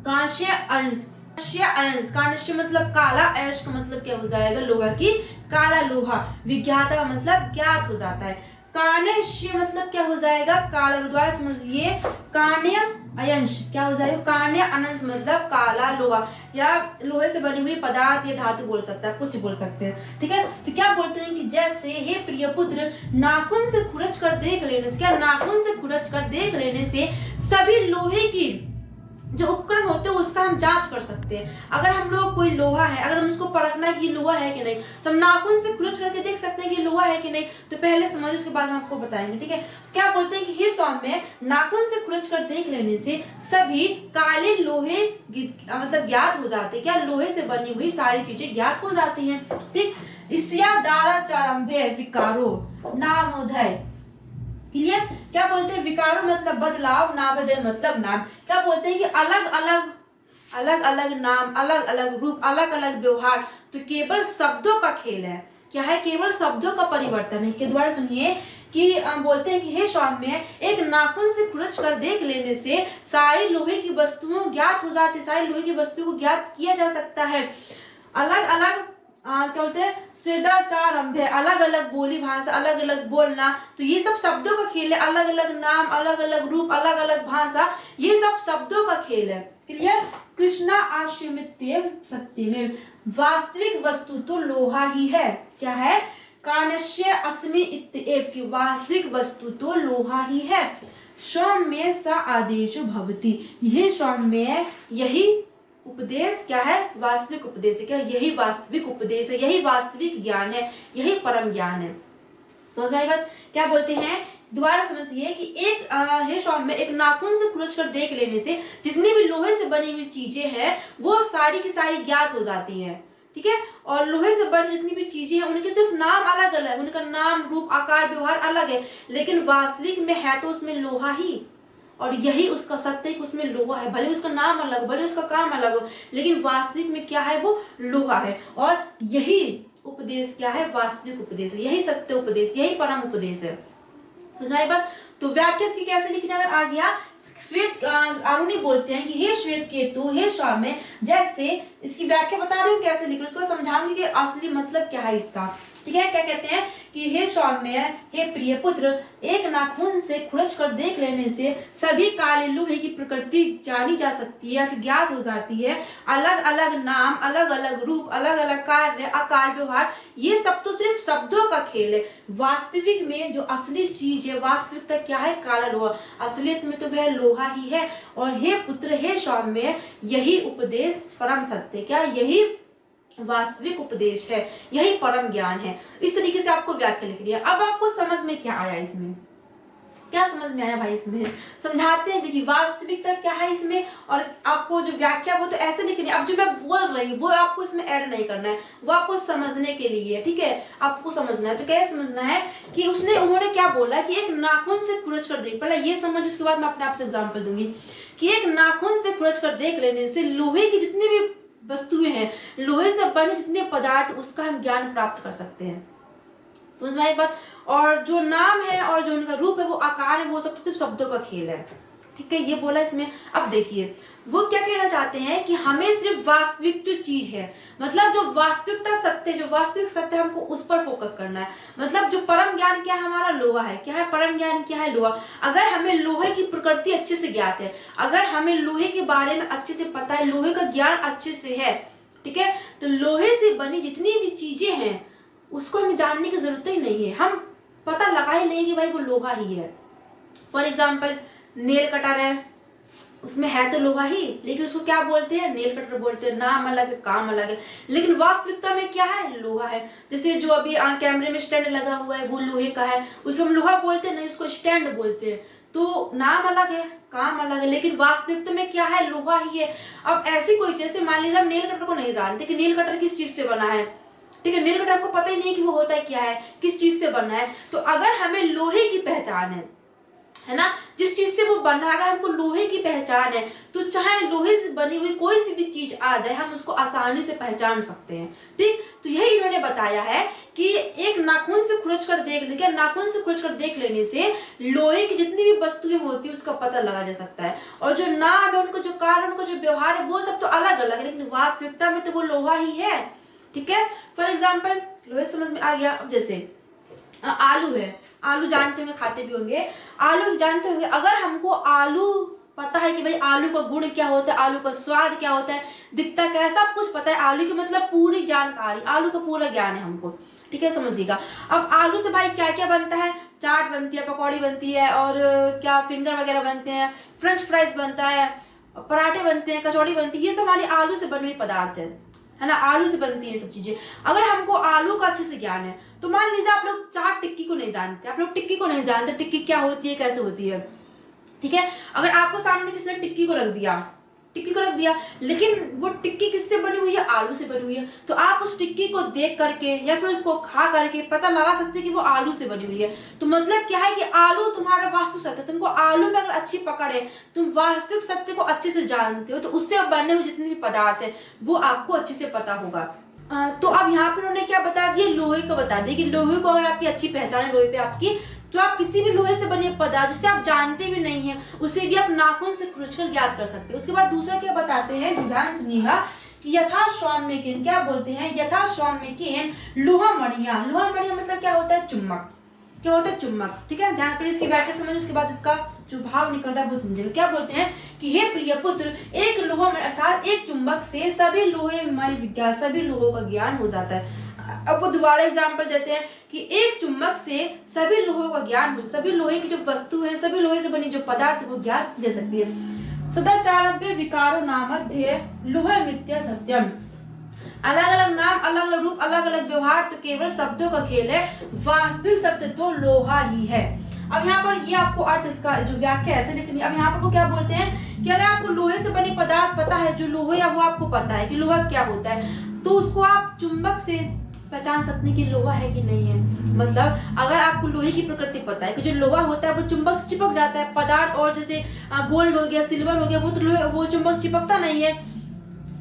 कांस्य अंश, कांस्य मतलब काला, ऐश का मतलब क्या हो जाएगा, लोहा की, काला लोहा, विज्ञाता मतलब ज्ञात हो जाता है। कान्यश्य मतलब क्या हो जाएगा, काला, द्वारा समझिए, कान्य अयंश क्या हो जाएगा, कान्य अनंश मतलब काला लोहा, या लोहे से बनी हुई पदार्थ या धातु बोल सकता है, कुछ बोल सकते हैं, ठीक है। तो क्या बोलते हैं कि जैसे हे प्रिय पुत्र, नाखून से खुरच कर देख लेने से, क्या नाखून से खुरच कर देख लेने से सभी लोहे की जो उपकरण होते हैं उसका हम जांच कर सकते हैं। अगर हम लोग कोई लोहा है, अगर हम उसको परखना है कि लोहा है कि नहीं, तो हम नाखून से खुरच करके देख सकते हैं कि लोहा है कि नहीं। तो पहले समझ, उसके बाद हम आपको बताएंगे, ठीक है। तो क्या बोलते हैं कि हे सौम्य, नाखून से खुरच कर देख लेने से सभी काले लोहे मतलब ज्ञात हो जाते हैं, क्या लोहे से बनी हुई सारी चीजें ज्ञात हो जाती हैं, ठीक। इसया दाराचारंभे विकारो नामोदय, क्लियर। क्या बोलते हैं, विकारो मतलब बदलाव, नामोदय मतलब नाम। क्या बोलते हैं कि अलग अलग नाम, अलग अलग रूप, अलग अलग व्यवहार, तो केवल शब्दों का खेल है। क्या है, केवल शब्दों का परिवर्तन है। के द्वारा सुनिए कि बोलते हैं कि हे सौम्य, एक नाखून से खुरच कर देख लेने से सारी लोहे की वस्तुओं ज्ञात हो जाती, सारी लोहे की वस्तुओं को ज्ञात किया जा सकता है। अलग अलग क्या बोलते हैं, स्वेदाचारंभ, अलग अलग बोली भाषा, अलग अलग बोलना, तो ये सब शब्दों का खेल है। अलग अलग नाम, अलग अलग रूप, अलग अलग भाषा, ये सब शब्दों का खेल है, क्लियर। कृष्णा आश्रमित्येव सत्यमेव, वास्तविक वस्तु तो लोहा ही है। क्या है, कान्यस्य अस्मि इत्येव, की वास्तविक वस्तु तो लोहा ही है। सौम्य सा आदेश भवति, यह सौम्य, यही उपदेश क्या है, वास्तविक उपदेश है। क्या, यही वास्तविक उपदेश है, यही वास्तविक ज्ञान है, यही परम ज्ञान है। समझ आई बात। क्या बोलते हैं, दोबारा समझिए कि एक हे सौम्य, एक नाखून से खुरच कर देख लेने से जितनी भी लोहे से बनी हुई चीजें हैं वो सारी की सारी ज्ञात हो जाती हैं, ठीक है। और लोहे से बनी जितनी भी चीजें हैं उनके सिर्फ नाम अलग अलग, उनका नाम, रूप, आकार, व्यवहार अलग है, लेकिन वास्तविक में है तो उसमें लोहा ही, और यही उसका सत्य है कि उसमें लोहा है। भले उसका नाम अलग हो, भले उसका काम अलग हो, लेकिन वास्तविक में क्या है, वो लोहा है। और यही उपदेश क्या है, वास्तविक उपदेश है, यही सत्य उपदेश, यही परम उपदेश है। समझाई बात। तो व्याख्या इसकी कैसे लिखना, अगर आ गया, श्वेत आरुणी बोलते हैं कि हे श्वेत केतु, हे सौम्य, जैसे इसकी व्याख्या बता रही हूँ कैसे लिख रही हूँ, उसको समझाना जानेंगे कि असली मतलब क्या है इसका। ठीक है, क्या कहते हैं कि हे सौम्य, हे प्रिय पुत्र, एक नाखून से खुरच कर देख लेने से सभी काले लोहे की प्रकृति जानी जा सकती है या फिर ज्ञात हो जाती है। अलग अलग नाम, अलग अलग रूप, अलग अलग कार्य, आकार, व्यवहार, ये सब तो सिर्फ शब्दों का खेल है। वास्तविक में जो असली चीज है, वास्तविकता क्या है? काला लोहा। असलियत में तो वह लोहा ही है। और हे पुत्र, हे सौम्य, यही उपदेश परम सत्य, क्या यही वास्तविक उपदेश है, यही परम ज्ञान है। इस तरीके से आपको व्याख्या लिखनी है। अब आपको समझ में क्या आया? इसमें क्या समझ में आया भाई? इसमें समझाते हैं। देखिए वास्तविकता क्या है इसमें, और आपको जो व्याख्या वो तो ऐसे लिखनी है। अब जो मैं बोल रही हूँ वो आपको इसमें ऐड नहीं करना है, वो आपको समझने के लिए, ठीक है, आपको समझना है। तो क्या समझना है कि उन्होंने क्या बोला कि एक नाखून से खुरच कर देख, पहले ये समझ, उसके बाद मैं अपने आप से एग्जाम्पल दूंगी कि एक नाखून से खुरच कर देख लेने से लोहे की जितनी भी वस्तुएं हैं, लोहे से बने जितने पदार्थ, उसका हम ज्ञान प्राप्त कर सकते हैं। समझ में आई बात? और जो नाम है और जो उनका रूप है, वो आकार है, वो सब सिर्फ शब्दों का खेल है। ठीक है, ये बोला इसमें। अब देखिए वो क्या कहना चाहते हैं कि हमें सिर्फ वास्तविक जो चीज है, मतलब जो वास्तविकता सत्य, जो वास्तविक सत्य, हमको उस पर फोकस करना है। मतलब जो परम ज्ञान क्या है? हमारा लोहा है। क्या है परम ज्ञान? क्या है? लोहा। अगर हमें लोहे की प्रकृति अच्छे से ज्ञात है, अगर हमें लोहे के बारे में अच्छे से पता है, लोहे का ज्ञान अच्छे से है, ठीक है, तो लोहे से बनी जितनी भी चीजें हैं उसको हमें जानने की जरूरत ही नहीं है। हम पता लगा ही लेंगे भाई वो लोहा ही है। फॉर एग्जाम्पल नेल कटर है, उसमें है तो लोहा ही, लेकिन उसको क्या बोलते हैं? नेल कटर बोलते हैं। नाम अलग है, काम अलग है, लेकिन वास्तविकता में क्या है? लोहा है। जैसे जो अभी कैमरे में स्टैंड लगा हुआ है वो लोहे का है, उसको हम लोहा बोलते नहीं, उसको स्टैंड बोलते हैं। तो नाम अलग है, काम अलग है, लेकिन वास्तविकता में क्या है? लोहा ही है। अब ऐसी कोई, जैसे मान लीजिए हम नेल कटर को नहीं जानते कि नेल कटर किस चीज से बना है, ठीक है, नेल कटर हमको पता ही नहीं है कि वो होता है क्या है, किस चीज से बना है। तो अगर हमें लोहे की पहचान है ना, जिस चीज से वो बना है, अगर हमको लोहे की पहचान है, तो चाहे लोहे से बनी हुई कोई सी भी चीज आ जाए, हम उसको आसानी से पहचान सकते हैं। ठीक, तो यही इन्होंने बताया है कि एक नाखून से खुरच कर देख ले, नाखून से खुरच कर देख लेने से लोहे की जितनी भी वस्तुएं होती है उसका पता लगा जा सकता है। और जो नाम है, उनको जो कारण, उनको जो व्यवहार है, वो सब तो अलग अलग है, लेकिन वास्तविकता में तो वो लोहा ही है। ठीक है, फॉर एग्जाम्पल लोहे समझ में आ गया। अब जैसे आलू है, आलू जानते होंगे, खाते भी होंगे, आलू जानते होंगे। अगर हमको आलू पता है कि भाई आलू का गुण क्या होता है, आलू का स्वाद क्या होता है, दिखता क्या है, सब कुछ पता है, आलू की मतलब पूरी जानकारी, आलू का पूरा ज्ञान है हमको। ठीक है, समझिएगा। अब आलू से भाई क्या क्या बनता है? चाट बनती है, पकौड़ी बनती है, और क्या फिंगर वगैरह बनते हैं, फ्रेंच फ्राइज बनता है, पराठे बनते हैं, कचौड़ी बनती है, ये सब हमारे आलू से बने हुए पदार्थ है ना, आलू से बनती है सब चीजें। अगर हमको आलू का अच्छे से ज्ञान है, तो मान लीजिए आप लोग चाट टिक्की को नहीं जानते, आप लोग टिक्की को नहीं जानते, टिक्की क्या होती है, कैसे होती है, ठीक है, अगर आपको सामने किसी ने टिक्की को रख दिया, लेकिन वो टिक्की किससे बनी हुई है? आलू से बनी हुई है, तो आप उस टिक्की को देख करके या फिर उसको खा करके पता लगा सकते हैं कि वो आलू से बनी हुई है। तो मतलब क्या है कि आलू तुम्हारा वास्तु सत्य, तुमको आलू में अगर अच्छी पकड़ है, तुम वास्तविक सत्य को अच्छे से जानते हो, तो उससे बनने हुए जितने भी पदार्थ है वो आपको अच्छे से पता होगा। तो अब यहाँ पर उन्होंने क्या बता दिया? लोहे को बता दिया कि लोहे को अगर आपकी अच्छी पहचान है लोहे पे आपकी, तो आप किसी भी लोहे से बने पदार्थ जिसे आप जानते भी नहीं है, उसे भी आप नाखून से खुरचकर ज्ञात कर सकते हैं। उसके बाद दूसरा क्या बताते हैं, ध्यान सुनिएगा कि यथा सौम्य केन, क्या बोलते हैं? यथा सौम्य केन लोहा मणिया। लोहा मणिया मतलब क्या होता है? चुम्बक। क्या होता है? चुम्बक। ठीक है, ध्यान पर इसकी व्याख्या समझो, उसके बाद इसका जो भाव निकल रहा है वो समझेगा। क्या बोलते हैं कि हे प्रिय पुत्र, एक लोहा अर्थात एक चुंबक से सभी लोहेमय विज्ञान, सभी लोहों का ज्ञान हो जाता है। अब वो दोबारा एग्जाम्पल देते हैं कि एक चुंबक से सभी लोहों का ज्ञान, सभी लोहे की जो वस्तु है, सभी लोहे से बनी जो पदार्थ वो ज्ञात जा सकती है। सदाचारभ्य विकारो नामध्य लोह मिथ्या सत्यम। अलग अलग नाम, अलग अलग रूप, अलग अलग व्यवहार तो केवल शब्दों का खेल है, वास्तविक सत्य तो लोहा ही है। अब यहाँ पर ये आपको अर्थ, इसका जो व्याख्या ऐसे लिखनी है। अब यहाँ पर को क्या बोलते हैं कि अगर आपको लोहे से बने पदार्थ पता है, जो लोहे या वो आपको पता है कि लोहा क्या होता है, तो उसको आप चुंबक से पहचान सकते हैं कि लोहा है कि नहीं है। मतलब अगर आपको लोहे की प्रकृति पता है कि जो लोहा होता है वो चुंबक से चिपक जाता है पदार्थ, और जैसे गोल्ड हो गया, सिल्वर हो गया, वो तो वो चुंबक से चिपकता नहीं है।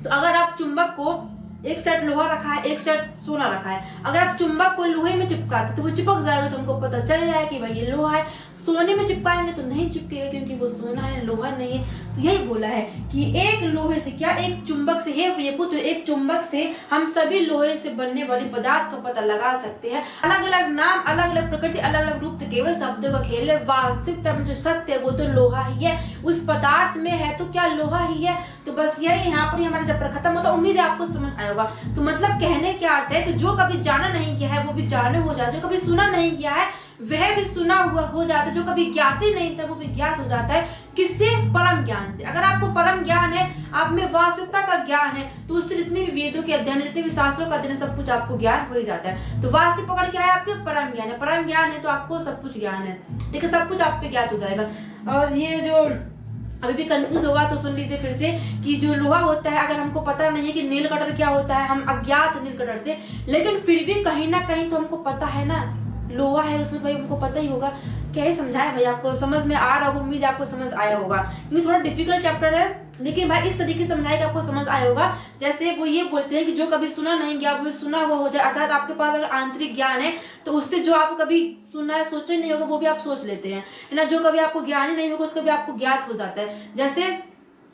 तो अगर आप चुंबक को, एक साइड लोहा रखा है, एक साइड सोना रखा है, अगर आप चुंबक को लोहे में चिपकाते तो वो चिपक जाएगा, तो हमको पता चल जाएगा कि भाई ये लोहा है। सोने में चिपकाएंगे तो नहीं चिपकेगा, क्योंकि वो सोना है, लोहा नहीं है। तो यही बोला है कि एक लोहे से क्या, एक चुंबक से, हे प्रिय पुत्र, एक चुंबक से हम सभी लोहे से बनने वाली पदार्थ का पता लगा सकते हैं। अलग अलग नाम, अलग अलग प्रकृति, अलग अलग रूप, तो केवल शब्दों का खेल है। वास्तविकता में जो सत्य है वो तो लोहा ही है, उस पदार्थ में है तो क्या लोहा ही है। तो बस यही यहाँ पर हमारा चैप्टर खत्म होता है। उम्मीद है आपको समझ आया होगा। तो मतलब कहने क्या अर्थ है कि जो कभी जाना नहीं किया है वो भी जाने हो जाता है, जो कभी सुना नहीं किया है वह भी सुना हुआ हो जाता है, जो कभी ज्ञात ही नहीं था वो भी ज्ञात हो जाता है। किससे? परम ज्ञान से। अगर आपको परम ज्ञान है, आप में वास्तविकता का ज्ञान है, तो उससे जितने भी वेदों के अध्ययन, जितने भी शास्त्रों का अध्ययन, सब कुछ आपको ज्ञान हो ही जाता है। तो वास्तविक पकड़ क्या है? आपके परम ज्ञान है। परम ज्ञान है तो आपको सब कुछ ज्ञान है, ठीक है, सब कुछ आप पे ज्ञात हो जाएगा। और ये जो अभी भी कंफ्यूज होगा तो सुन लीजिए फिर से कि जो लोहा होता है, अगर हमको पता नहीं है कि नील कटर क्या होता है, हम अज्ञात नील कटर से, लेकिन फिर भी कहीं ना कहीं तो हमको पता है ना, लोहा है उसमें, तो भाई हमको पता ही होगा। क्या ही समझाए भाई, आपको समझ में आ रहा होगा, उम्मीद आपको समझ आया होगा। क्योंकि थोड़ा डिफिकल्ट चैप्टर है, लेकिन भाई इस तरीके से समझाए कि आपको समझ आया होगा। जैसे वो ये बोलते हैं कि जो कभी सुना नहीं गया वो सुना हुआ हो जाए, अर्थात आपके पास अगर आंतरिक ज्ञान है तो उससे जो आप कभी सुना है, सोचा नहीं होगा, वो भी आप सोच लेते हैं, है ना। जो कभी आपको ज्ञान ही नहीं होगा उसका भी आपको ज्ञात हो जाता है। जैसे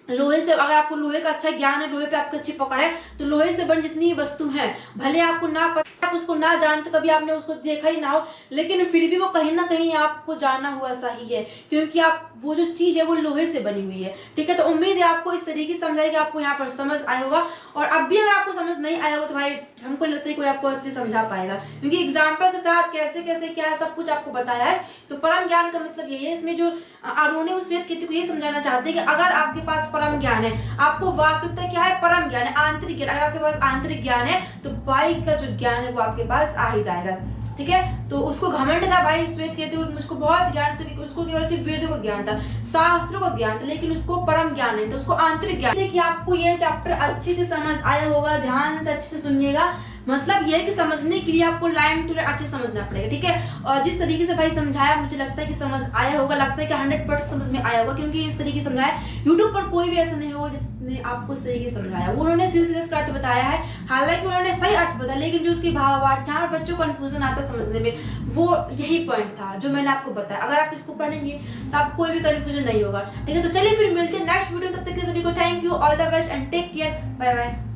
लोहे से, अगर आपको लोहे का अच्छा ज्ञान है, लोहे पे आपकी अच्छी पकड़ है, तो लोहे से बनी जितनी वस्तु है, भले आपको ना पता, आप उसको ना जानते, कभी आपने उसको देखा ही ना हो, लेकिन फिर भी वो कहीं ना कहीं आपको जाना हुआ सही है, क्योंकि आप वो जो चीज है वो लोहे से बनी हुई है, ठीक है। तो उम्मीद है आपको इस तरीके से समझाएगी, आपको यहाँ पर समझ आया होगा। और अब भी अगर आपको समझ नहीं आया हो तो भाई हमको लगता है कोई आपको इसमें समझा पाएगा, क्योंकि एग्जाम्पल के साथ कैसे कैसे क्या है सब कुछ आपको बताया है। तो परम ज्ञान का मतलब यही है। इसमें जो अरुणी श्वेत केतु को ये समझाना चाहते हैं कि अगर आपके पास परम ज्ञान है, आपको वास्तविकता क्या है, परम ज्ञान है, आंतरिक ज्ञान। अगर आपके पास आंतरिक ज्ञान है तो बाइक का जो ज्ञान है वो आपके पास आ ही जाएगा, ठीक है। तो उसको घमंड था भाई श्वेत केतु, उसको बहुत ज्ञान था, उसको केवल सिर्फ वेदों का ज्ञान था, शास्त्रों का ज्ञान था, लेकिन उसको परम ज्ञान नहीं था, उसको आंतरिक ज्ञान। देखिए आपको ये चैप्टर अच्छे से समझ आया होगा, ध्यान से अच्छे से सुनिएगा। मतलब ये है कि समझने के लिए आपको लाइन टू लाइन अच्छे से समझना पड़ेगा, ठीक है। और जिस तरीके से भाई समझाया, मुझे लगता है कि समझ आया होगा, लगता है कि 100% समझ में आया होगा, क्योंकि इस तरीके से समझाया यूट्यूब पर कोई भी ऐसा नहीं होगा जिसने आपको इस तरीके से समझाया। वो उन्होंने सिलसिले का अर्थ बताया है, हालांकि उन्होंने सही अर्थ बताया, लेकिन जो उसकी भावार्थ, जहाँ पर बच्चों को कंफ्यूजन आता समझने में, वो यही पॉइंट था जो मैंने आपको बताया। अगर आप इसको पढ़ेंगे तो आपको कोई भी कंफ्यूजन नहीं होगा, ठीक है। तो चलिए फिर मिलते हैं नेक्स्ट वीडियो, तब तक के सभी को thank you, all the best and take care, bye bye.